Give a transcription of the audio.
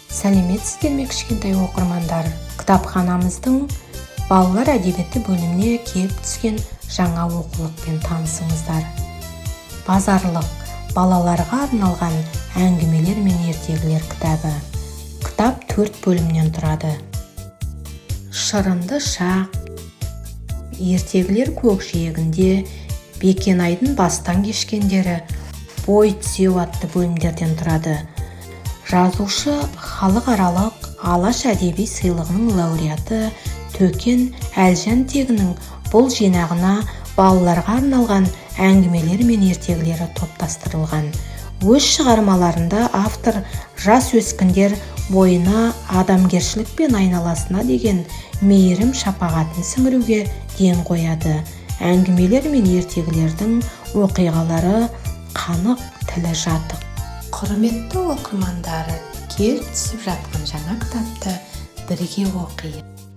Сәлеметсіздер ме кішкентай оқырмандар? Кітапханамыздың балалар әдебиеті бөліміне келіп түскен жаңа оқулықпен танысыңыздар. Базарлық балаларға арналған әңгімелер мен ертегілер кітабы. Кітап 4 бөлімнен тұрады. Шырынды шақ, ертегілер көкжиегінде, Бекенайдың бастан кешкендері, бой түзеу атты бөлімдерден тұрады. Жазушы халықаралық Алаш әдеби сыйлығының лауреаты Төкен Әлжантегінің бұл жинағына балаларға арналған әңгімелер мен ертегілері топтастырылған. Өз шығармаларында автор жас өскіндер бойына адамгершілік пен айналасына деген мейірім шапағатын сіңіруге ден қояды. Әңгімелер мен ертегілердің оқиғалары қанық, тілі жатық. Құрметті оқырмандары, келіп түсіп жатқан жаңа кітапты бірге оқиық.